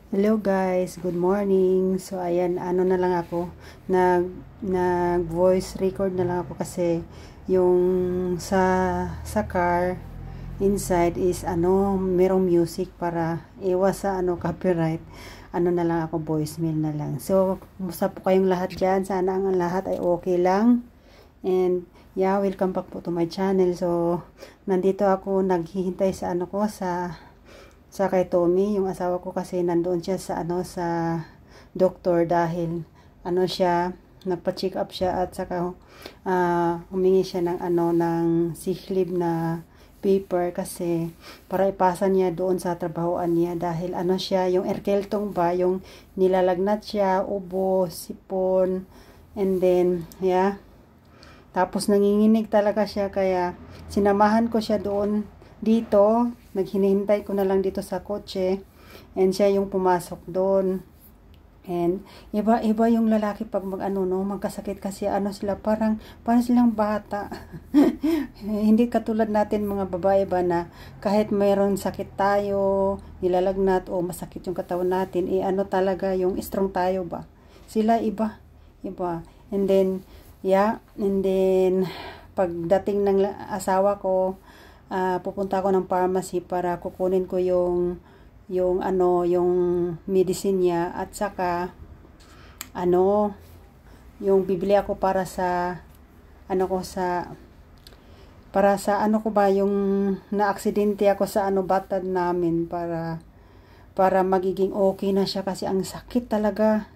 Hello guys, good morning. So ayan, ano na lang ako, nag voice record na lang ako kasi yung sa car inside is merong music para iwas sa copyright. Ano na lang ako, voicemail na lang. So, kumusta po kayong lahat diyan? Sana ang lahat ay okay lang. And yeah, welcome back po to my channel. So, nandito ako naghihintay sa sa kay Tommy, yung asawa ko, kasi nandoon siya sa doktor dahil siya, nagpa-check up siya at saka humingi siya ng sick leave na paper kasi para ipasa niya doon sa trabahoan niya dahil siya, yung erkeltong ba, yung nilalagnat siya, ubo, sipon, and then yeah, tapos nanginginig talaga siya kaya sinamahan ko siya doon dito. Naghinihintay ko na lang dito sa kotse and siya yung pumasok doon. And iba yung lalaki pag magkasakit kasi sila parang silang bata. Hindi katulad natin mga babae ba na kahit mayroon sakit tayo, nilalagnat o masakit yung katawan natin, talaga yung strong tayo ba. Sila iba. And then pagdating ng asawa ko, pupunta ako ng pharmacy para kukunin ko yung medicine niya at saka yung bibili ako para sa yung na-aksidente ako sa batad namin para magiging okay na siya kasi ang sakit talaga.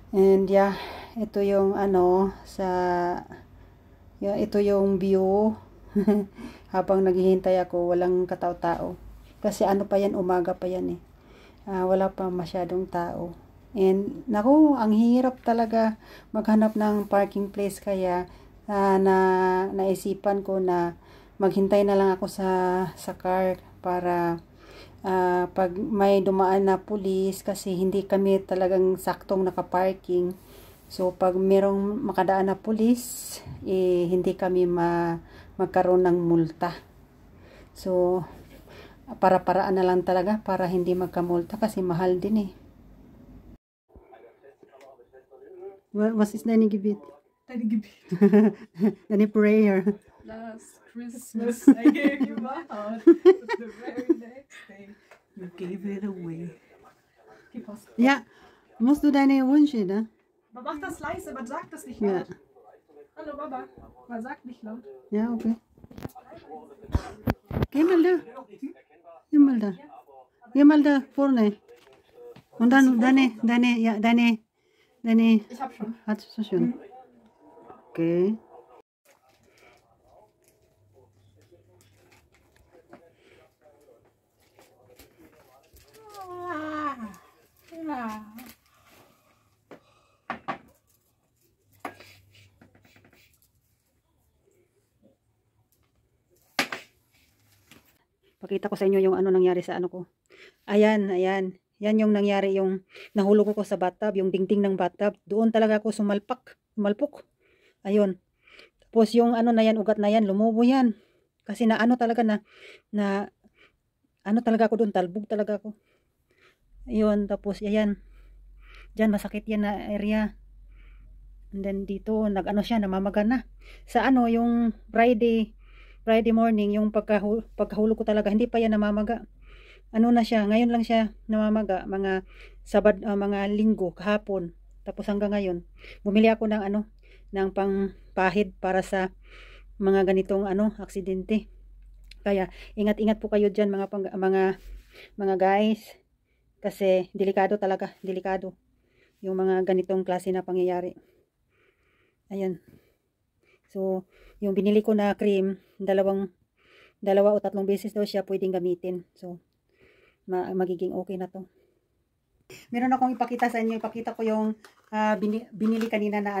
And yeah, ito yung ito yung view. Habang naghihintay ako, walang katao-tao. Kasi pa yan, umaga pa yan eh. Wala pa masyadong tao. And naku, ang hirap talaga maghanap ng parking place kaya naisipan ko na maghintay na lang ako sa car para pag may dumaan na pulis kasi hindi kami talagang saktong nakaparking. So pag merong makadaan na pulis, hindi kami magkaroon ng multa. So, para-paraan na lang talaga para hindi magkamulta kasi mahal din eh. Was is deine Gebet? Deine Gebet. Deine prayer. Last Christmas I gave you my heart. But the very next day you gave it away. Ja, musst du deine Wünsche, ne? Man macht das leise, man sagt das nicht Ja. laut. Hallo Mama, man sagt nicht laut. Ja, okay. Geh mal da. Geh mal da. Geh mal da vorne. Und dann deine. Ich hab schon. Hast du schon? Okay. Ja. Pakita ko sa inyo yung nangyari sa ko. Ayan. Yan yung nangyari, yung nahulog ko sa bathtub, yung dingding ng bathtub. Doon talaga ako sumalpok. Ayun. Tapos yung na yan, ugat na yan, lumubo yan. Kasi talaga na talaga ako doon, talbog talaga ako. Ayun, tapos ayan. Diyan masakit yan na area. And then dito, siya, namamaga na. Sa yung Friday morning, yung pagkahulog ko talaga, hindi pa yan namamaga. Na siya, ngayon lang siya namamaga, mga mga linggo, kahapon. Tapos hanggang ngayon, bumili ako ng pangpahid para sa mga ganitong aksidente. Kaya, ingat-ingat po kayo dyan mga guys. Kasi, delikado talaga, delikado. Yung mga ganitong klase na pangyayari. Ayan. So, yung binili ko na cream, dalawa o tatlong beses daw siya pwedeng gamitin. So, magiging okay na to. Meron akong ipakita sa inyo. Ipakita ko yung binili kanina na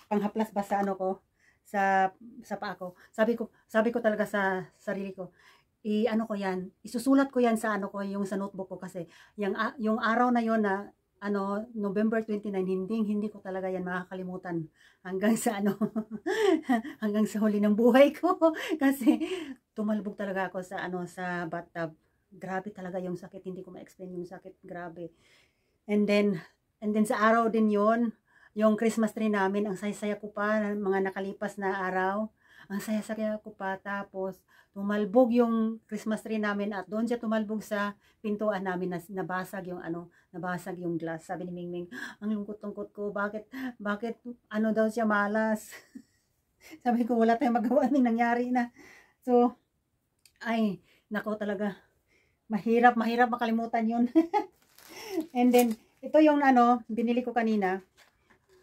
panghaplas ba sa ko, sa paa ko. Sabi ko talaga sa sarili ko, ko yan, isusulat ko yan sa ko, yung sa notebook ko kasi yung araw na yon na November 29, hindi ko talaga yan makakalimutan hanggang sa hanggang sa huli ng buhay ko kasi tumalbog talaga ako sa sa bathtub. grabe talaga yung sakit, hindi ko ma-explain yung sakit, grabe. And then sa araw din yon, yung Christmas tree namin, ang saya-saya ko pa, mga nakalipas na araw, ang saya-saya ko pa, tapos tumalbog yung Christmas tree namin at doon siya tumalbog sa pintuan namin, nabasag yung nabasag yung glass. Sabi ni Mingming, ang lungkot-lungkot ko, bakit daw siya malas. Sabi ko, wala tayong magawa, may nangyari na. So, ay, nako talaga, mahirap makalimutan yun. And then, ito yung binili ko kanina.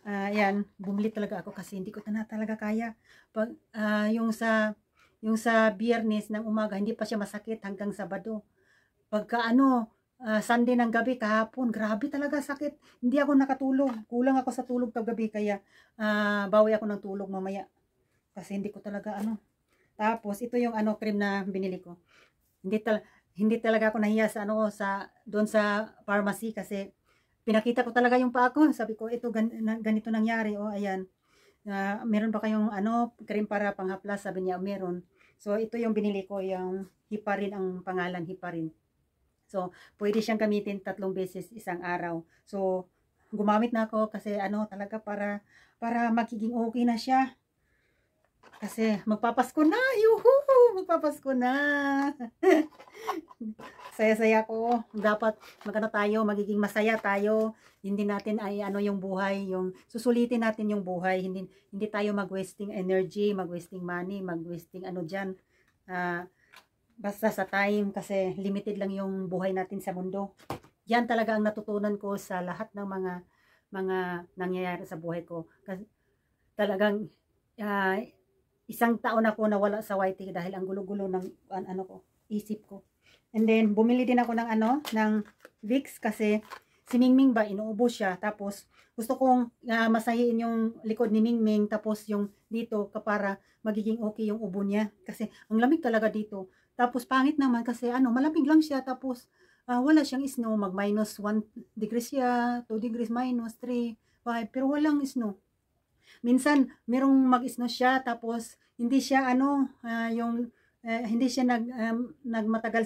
Yan, bumili talaga ako kasi hindi ko na talaga kaya. Pag, yung sa Biyernes ng umaga, hindi pa siya masakit hanggang Sabado. Pagka Sunday ng gabi, kahapon, grabe talaga sakit. Hindi ako nakatulog. Kulang ako sa tulog kagabi, kaya bawi ako ng tulog mamaya. Kasi hindi ko talaga Tapos, ito yung cream na binili ko. Hindi talaga ako nahiya sa doon sa pharmacy kasi pinakita ko talaga yung paa ko. Sabi ko, ito ganito nangyari. Ayan. Meron ba kayong cream para panghaplas? Sabi niya, meron. So, ito yung binili ko, yung Heparin ang pangalan, Heparin. So, pwede siyang gamitin 3 beses isang araw. So, gumamit na ako kasi talaga para magiging okay na siya. Kasi magpapasko na. Yuhu! Magpapasko na. Saya-saya ko. Dapat magiging masaya tayo. Hindi natin ay yung buhay, yung susulitin natin yung buhay. Hindi tayo mag-wasting energy, mag-wasting money, mag-wasting diyan. Basta sa time kasi limited lang yung buhay natin sa mundo. Yan talaga ang natutunan ko sa lahat ng mga nangyayari sa buhay ko. Kasi talagang isang taon ako nawala sa YT dahil ang gulo-gulo ng isip ko. And then bumili din ako ng Vicks kasi si Mingming ba inuubos siya, tapos gusto kong masahiin yung likod ni Mingming, tapos yung dito para magiging okay yung ubo niya kasi ang lamig talaga dito. Tapos pangit naman kasi malamig lang siya, tapos wala siyang snow, mag minus 1 degrees siya, 2 degrees minus 3, 5, pero walang snow. Minsan merong mag-snow siya, tapos hindi siya hindi siya nagmatagal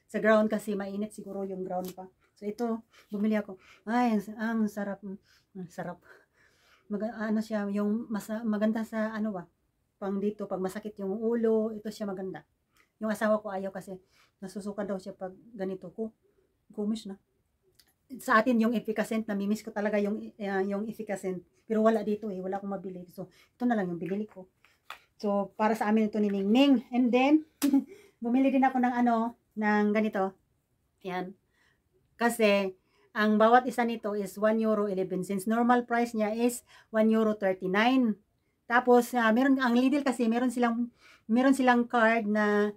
sa ground kasi mainit siguro yung ground pa. So ito, bumili ako. Ay, ang sarap. Sarap. Siya, yung maganda sa pang dito, pag masakit yung ulo, ito siya maganda. Yung asawa ko ayaw kasi nasusuka daw siya pag ganito ko. Gumish na. Sa atin yung efficacent, namimiss ko talaga yung efficacent. Pero wala dito wala akong mabili. So, ito na lang yung binili ko. So, para sa amin ito ni Ningning. And then, bumili din ako ng ganito. Yan. Kasi, ang bawat isa nito is 1 euro 11 cents. Normal price niya is 1 euro 39. Tapos, ang Lidl kasi, meron silang card na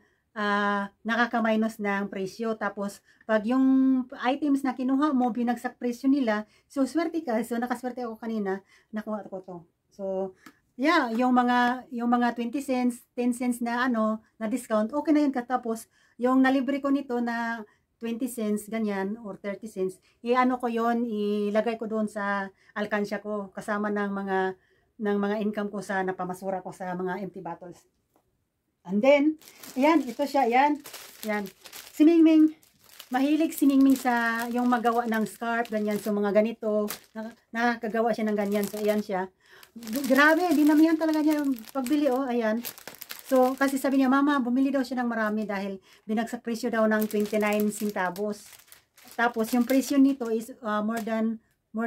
nakaka-minus ng presyo. Tapos, pag yung items na kinuha mo, binagsak presyo nila, so swerte ka. So, nakaswerte ako kanina, nakuha ko to. So, yeah, yung mga 20 cents, 10 cents na na discount, okay na yun. Tapos, yung nalibre ko nito na 20 cents, ganyan, or 30 cents, ko yon, ilagay ko doon sa alkansya ko, kasama ng mga income ko sa napamasura ko sa mga empty bottles. And then, ayan, ito siya, ayan. Si Mingming, mahilig si Mingming sa yung magawa ng scarf, ganyan, so mga ganito, nakakagawa siya ng ganyan, so ayan siya. Grabe, dinamihan talaga niya yung pagbili, ayan. So, kasi sabi niya, mama, bumili daw siya ng marami dahil binagsak presyo daw ng 29 centavos. Tapos, yung presyo nito is more than 2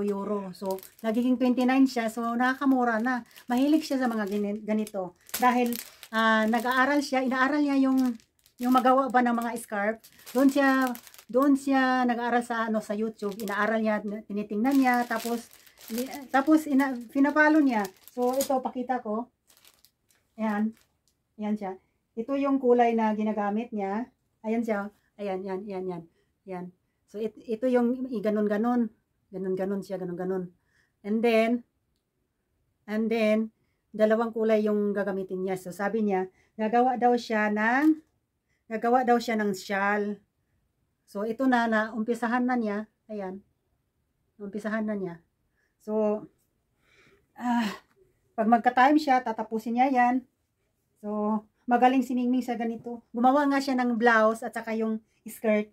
euro. So, nagiging 29 siya. So, nakakamura na. Mahilig siya sa mga ganito. Dahil, inaaral niya yung magawa ba ng mga scarf. Doon siya nag-aaral sa YouTube. Inaaral niya, tinitingnan niya. Tapos pinapalo niya. So, ito, pakita ko. Ayan. Ayan siya. Ito yung kulay na ginagamit niya. Ayan siya. Ayan. Yan. So, ito yung ganon-ganon. Ganon-ganon siya, ganon-ganon. And then, dalawang kulay yung gagamitin niya. So, sabi niya, gagawa daw siya ng shawl. So, ito na umpisahan na niya. Ayan. Umpisahan na niya. So, pag magka-time siya, tatapusin niya yan. So, magaling si Mingming sa ganito. Gumawa nga siya ng blouse at saka yung skirt.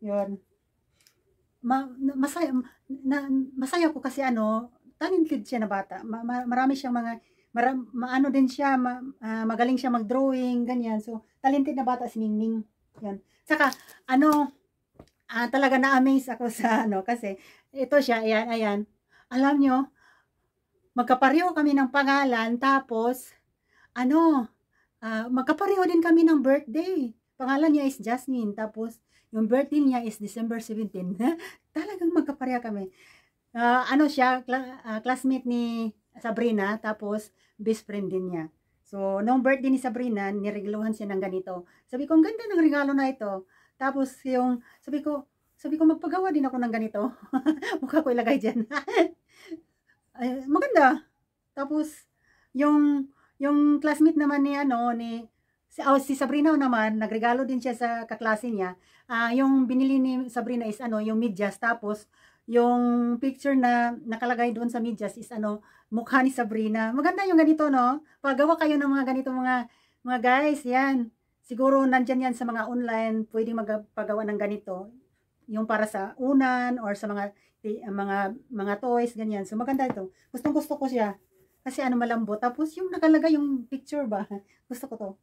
Yun. Masaya ko kasi talented siya na bata. Marami siyang mga, ano din siya, magaling siya mag-drawing, ganyan. So, talented na bata si Mingming. Yan. Saka, talaga na-amaze ako sa, kasi, ito siya, ayan. Alam nyo, magkapareho kami ng pangalan, tapos, magkapareho din kami ng birthday. Pangalan niya is Jasmine, tapos, yung birthday niya is December 17. Talagang magkapareha kami. Siya, classmate ni Sabrina, tapos best friend din niya. So, nung birthday ni Sabrina, niregaluhan siya ng ganito. Sabi ko, ang ganda ng regalo na ito. Tapos, sabi ko, magpagawa din ako ng ganito. Mukha ko ilagay dyan. Ay, maganda. Tapos, yung classmate naman si Sabrina naman, nagregalo din siya sa kaklase niya. Yung binili ni Sabrina is yung medyas, tapos yung picture na nakalagay doon sa medyas is mukha ni Sabrina. Maganda yung ganito, no? Pagawa kayo ng mga ganito mga guys, yan. Siguro nandyan yan sa mga online, pwedeng magpagawa ng ganito. Yung para sa unan or sa mga toys, ganyan. So maganda ito. Gustong-gusto ko siya. Kasi malambot. Tapos yung nakalagay yung picture ba? Gusto ko to.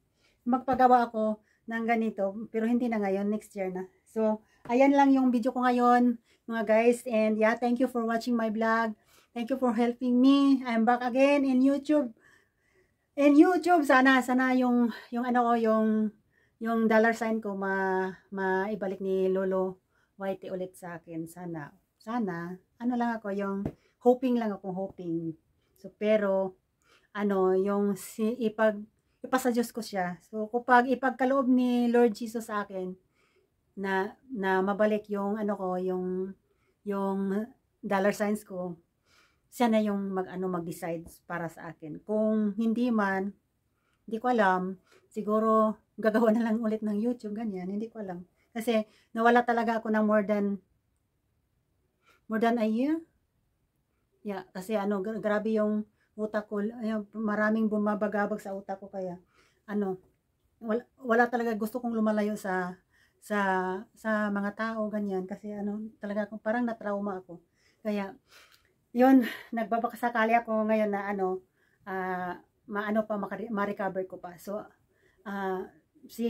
Magpagawa ako ng ganito, pero hindi na ngayon, next year na. So, ayan lang yung video ko ngayon, mga guys, and yeah, thank you for watching my vlog. Thank you for helping me. I'm back again in YouTube. In YouTube, sana yung dollar sign ko maibalik ni Lolo Whitey ulit sa akin. Sana, lang ako, yung hoping. So, pero, ipasa Diyos ko siya. So, kapag ipagkaloob ni Lord Jesus sa akin, na mabalik yung yung dollar signs ko, siya na yung mag-decide para sa akin. Kung hindi man, hindi ko alam, siguro gagawa na lang ulit ng YouTube, ganyan, hindi ko alam. Kasi, nawala talaga ako ng more than a year. Yeah, kasi grabe yung utak ko, maraming bumabagabag sa utak ko, kaya wala talaga, gusto kong lumalayo sa mga tao, ganyan, kasi talaga parang na-trauma ako. Kaya yun, nagbabakasakali ako ngayon na ma-recover ko pa. So si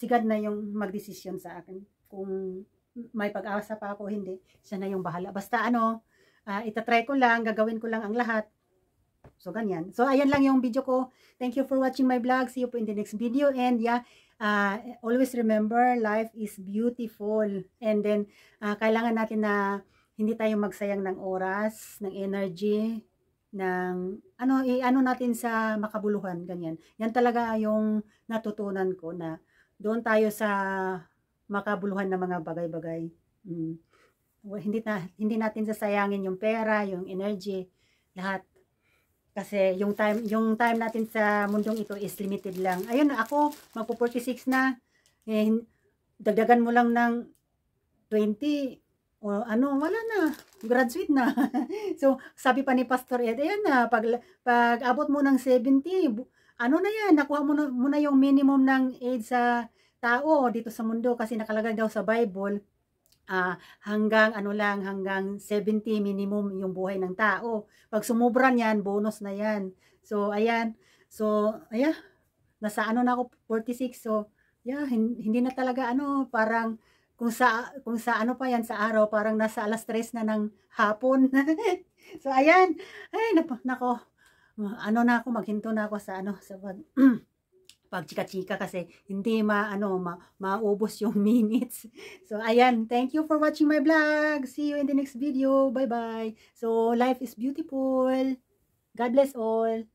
God na yung magdesisyon sa akin kung may pag-asa pa ako, hindi, siya na yung bahala. Basta itatry ko lang, gagawin ko lang ang lahat. So, ganyan. So, ayan lang yung video ko. Thank you for watching my vlog. See you po in the next video. And yeah, always remember, life is beautiful. And then, kailangan natin na hindi tayo magsayang ng oras, ng energy, ng natin sa makabuluhan, ganyan. Yan talaga yung natutunan ko, na doon tayo sa makabuluhan ng mga bagay-bagay. Hindi natin sasayangin yung pera, yung energy, lahat. Kasi yung time natin sa mundong ito is limited lang. Ayun, ako magpo-46 na. Dagdagan mo lang ng 20 o wala na, graduate na. So, sabi pa ni Pastor Ed, ayan na, pag abot mo ng 70, na yan, nakuha mo na yung minimum ng age sa tao dito sa mundo, kasi nakalagay daw sa Bible, hanggang 70 minimum yung buhay ng tao. Pag sumubra niyan, bonus na yan. So, ayan. So, nasa na ako, 46. So, yeah, hindi na talaga parang kung sa pa yan sa araw, parang nasa alas 3 na ng hapon. So, ayan. Ay, nako. Na ako, maghinto na ako sa sa pag chika-chika, kasi hindi maubos yung minutes. So, ayan. Thank you for watching my vlog. See you in the next video. Bye-bye. So, life is beautiful. God bless all.